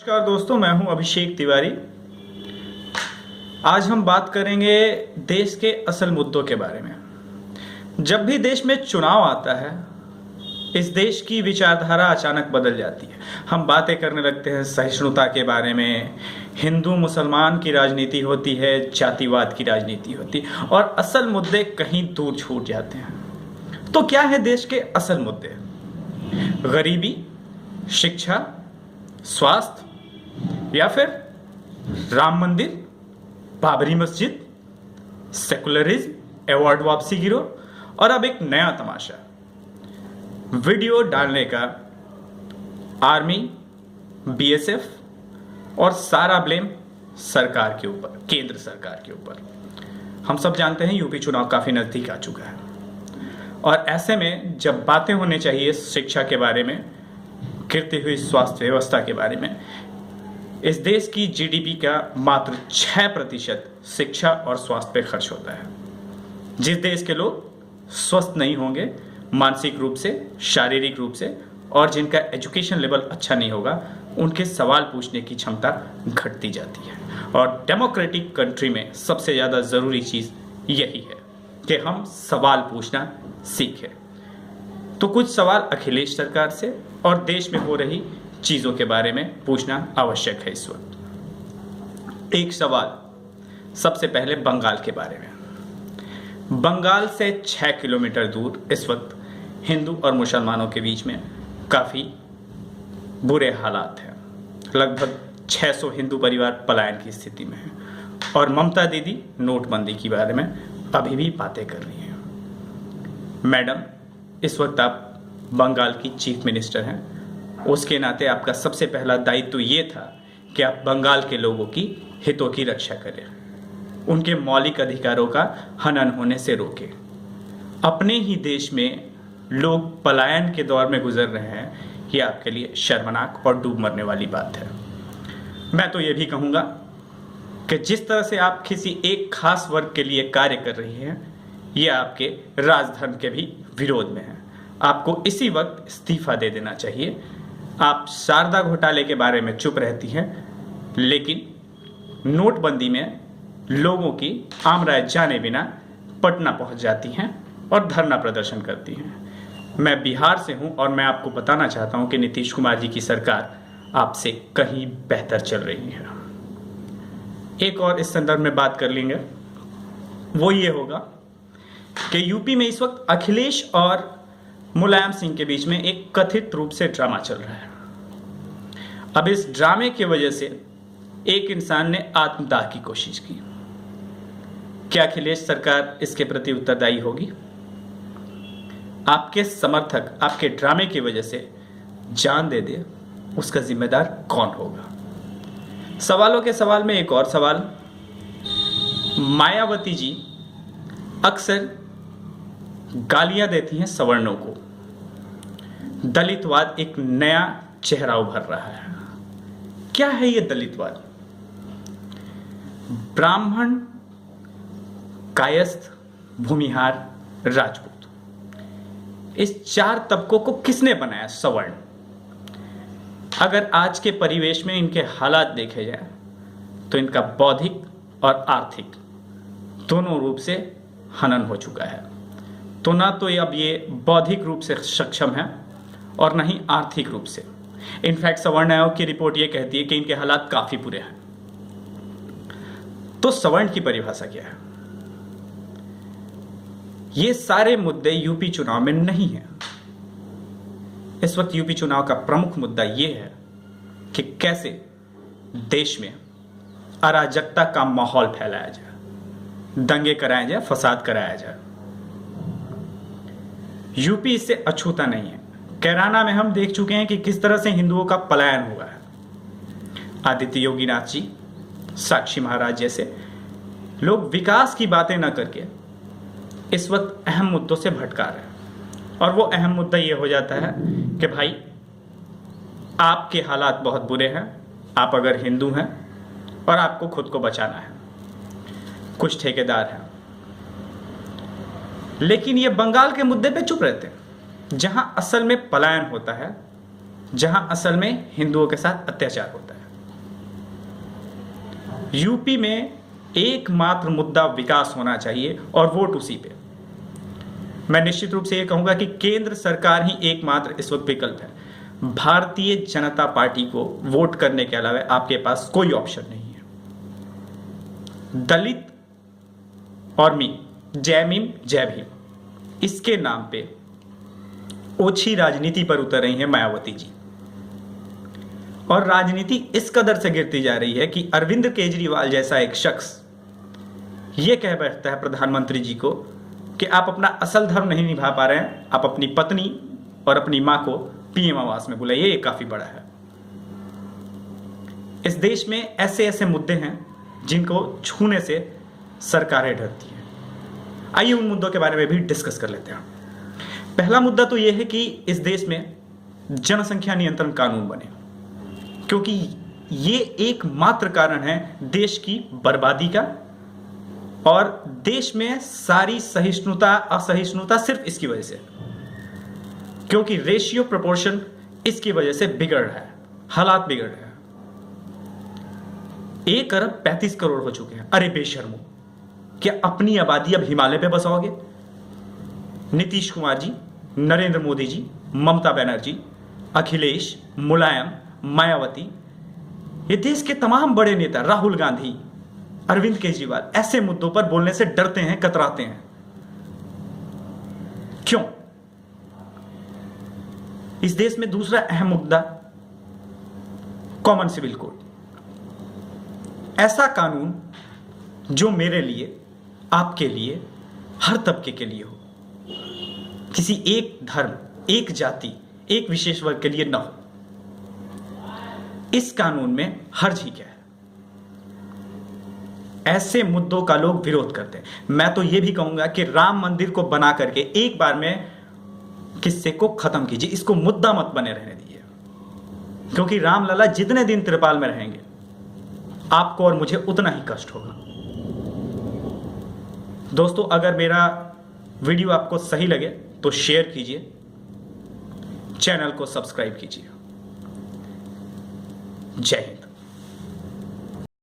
नमस्कार दोस्तों, मैं हूं अभिषेक तिवारी। आज हम बात करेंगे देश के असल मुद्दों के बारे में। जब भी देश में चुनाव आता है, इस देश की विचारधारा अचानक बदल जाती है। हम बातें करने लगते हैं सहिष्णुता के बारे में, हिंदू मुसलमान की राजनीति होती है, जातिवाद की राजनीति होती है और असल मुद्दे कहीं दूर छूट जाते हैं। तो क्या है देश के असल मुद्दे? गरीबी, शिक्षा, स्वास्थ्य या फिर राम मंदिर, बाबरी मस्जिद, सेकुलरिज्म, अवार्ड वापसी गिरोह और अब एक नया तमाशा, वीडियो डालने का आर्मी, बीएसएफ और सारा ब्लेम सरकार के ऊपर, केंद्र सरकार के ऊपर। हम सब जानते हैं यूपी चुनाव काफी नजदीक आ चुका है और ऐसे में जब बातें होनी चाहिए शिक्षा के बारे में, गिरती हुई स्वास्थ्य व्यवस्था के बारे में, इस देश की जीडीपी का मात्र 6% शिक्षा और स्वास्थ्य पे खर्च होता है। जिस देश के लोग स्वस्थ नहीं होंगे मानसिक रूप से, शारीरिक रूप से, और जिनका एजुकेशन लेवल अच्छा नहीं होगा, उनके सवाल पूछने की क्षमता घटती जाती है। और डेमोक्रेटिक कंट्री में सबसे ज़्यादा ज़रूरी चीज़ यही है कि हम सवाल पूछना सीखें। तो कुछ सवाल अखिलेश सरकार से और देश में हो रही चीज़ों के बारे में पूछना आवश्यक है इस वक्त। एक सवाल सबसे पहले बंगाल के बारे में। बंगाल से 6 किलोमीटर दूर इस वक्त हिंदू और मुसलमानों के बीच में काफ़ी बुरे हालात हैं। लगभग 600 हिंदू परिवार पलायन की स्थिति में हैं और ममता दीदी नोटबंदी के बारे में अभी भी बातें कर रही हैं। मैडम, इस वक्त आप बंगाल की चीफ मिनिस्टर हैं, उसके नाते आपका सबसे पहला दायित्व ये था कि आप बंगाल के लोगों की हितों की रक्षा करें, उनके मौलिक अधिकारों का हनन होने से रोकें। अपने ही देश में लोग पलायन के दौर में गुजर रहे हैं, ये आपके लिए शर्मनाक और डूब मरने वाली बात है। मैं तो ये भी कहूँगा कि जिस तरह से आप किसी एक खास वर्ग के लिए कार्य कर रही हैं, ये आपके राजधर्म के भी विरोध में है। आपको इसी वक्त इस्तीफा दे देना चाहिए। आप शारदा घोटाले के बारे में चुप रहती हैं, लेकिन नोटबंदी में लोगों की आम राय जाने बिना पटना पहुंच जाती हैं और धरना प्रदर्शन करती हैं। मैं बिहार से हूं और मैं आपको बताना चाहता हूं कि नीतीश कुमार जी की सरकार आपसे कहीं बेहतर चल रही है। एक और इस संदर्भ में बात कर लेंगे, वो ये होगा कि यूपी में इस वक्त अखिलेश और मुलायम सिंह के बीच में एक कथित रूप से ड्रामा चल रहा है। अब इस ड्रामे की वजह से एक इंसान ने आत्मदाह की कोशिश की। क्या अखिलेश सरकार इसके प्रति उत्तरदायी होगी? आपके समर्थक आपके ड्रामे की वजह से जान दे दे, उसका जिम्मेदार कौन होगा? सवालों के सवाल में एक और सवाल, मायावती जी अक्सर गालियां देती हैं सवर्णों को। दलितवाद एक नया चेहरा उभर रहा है। क्या है यह दलितवाद? ब्राह्मण, कायस्थ, भूमिहार, राजपूत, इस 4 तबकों को किसने बनाया? सवर्ण। अगर आज के परिवेश में इनके हालात देखे जाए तो इनका बौद्धिक और आर्थिक दोनों रूप से हनन हो चुका है। तो ना तो अब ये बौद्धिक रूप से सक्षम है और ना ही आर्थिक रूप से। इनफैक्ट सवर्ण आयोग की रिपोर्ट ये कहती है कि इनके हालात काफी बुरे हैं। तो सवर्ण की परिभाषा क्या है? ये सारे मुद्दे यूपी चुनाव में नहीं है। इस वक्त यूपी चुनाव का प्रमुख मुद्दा यह है कि कैसे देश में अराजकता का माहौल फैलाया जाए, दंगे कराए जाए, फसाद कराया जाए। यूपी इससे अछूता नहीं है। कैराना में हम देख चुके हैं कि किस तरह से हिंदुओं का पलायन हुआ है। आदित्य योगीनाथ जी, साक्षी महाराज जैसे लोग विकास की बातें न करके इस वक्त अहम मुद्दों से भटका रहे हैं। और वो अहम मुद्दा ये हो जाता है कि भाई आपके हालात बहुत बुरे हैं, आप अगर हिंदू हैं और आपको खुद को बचाना है। कुछ ठेकेदार हैं, लेकिन ये बंगाल के मुद्दे पे चुप रहते हैं, जहां असल में पलायन होता है, जहां असल में हिंदुओं के साथ अत्याचार होता है। यूपी में एकमात्र मुद्दा विकास होना चाहिए और वोट उसी पे। मैं निश्चित रूप से यह कहूंगा कि केंद्र सरकार ही एकमात्र इस वक्त विकल्प है। भारतीय जनता पार्टी को वोट करने के अलावा आपके पास कोई ऑप्शन नहीं है। दलित और जय भीम जय भीम, इसके नाम पे ओछी राजनीति पर उतर रही है मायावती जी, और राजनीति इस कदर से गिरती जा रही है कि अरविंद केजरीवाल जैसा एक शख्स यह कह बैठता है प्रधानमंत्री जी को कि आप अपना असल धर्म नहीं निभा पा रहे हैं, आप अपनी पत्नी और अपनी मां को पीएम आवास में बुलाइए। ये काफी बड़ा है। इस देश में ऐसे ऐसे मुद्दे हैं जिनको छूने से सरकारें डरती हैं। आइए उन मुद्दों के बारे में भी डिस्कस कर लेते हैं। पहला मुद्दा तो यह है कि इस देश में जनसंख्या नियंत्रण कानून बने, क्योंकि ये एकमात्र कारण है देश की बर्बादी का, और देश में सारी सहिष्णुता असहिष्णुता सिर्फ इसकी वजह से, क्योंकि रेशियो प्रोपोर्शन इसकी वजह से बिगड़ रहा है, हालात बिगड़ रहे हैं। 1 अरब 35 करोड़ हो चुके हैं। अरे बेशर्मो, क्या अपनी आबादी अब हिमालय पे बसाओगे? नीतीश कुमार जी, नरेंद्र मोदी जी, ममता बनर्जी, अखिलेश, मुलायम, मायावती, ये देश के तमाम बड़े नेता, राहुल गांधी, अरविंद केजरीवाल ऐसे मुद्दों पर बोलने से डरते हैं, कतराते हैं। क्यों? इस देश में दूसरा अहम मुद्दा कॉमन सिविल कोड, ऐसा कानून जो मेरे लिए, आपके लिए, हर तबके के लिए हो, किसी एक धर्म, एक जाति, एक विशेष वर्ग के लिए न हो। इस कानून में हर्ज ही क्या है? ऐसे मुद्दों का लोग विरोध करते हैं। मैं तो यह भी कहूंगा कि राम मंदिर को बना करके एक बार में किस्से को खत्म कीजिए, इसको मुद्दा मत बने रहने दीजिए, क्योंकि रामलला जितने दिन त्रिपाल में रहेंगे आपको और मुझे उतना ही कष्ट होगा। दोस्तों, अगर मेरा वीडियो आपको सही लगे तो शेयर कीजिए, चैनल को सब्सक्राइब कीजिए। जय हिंद।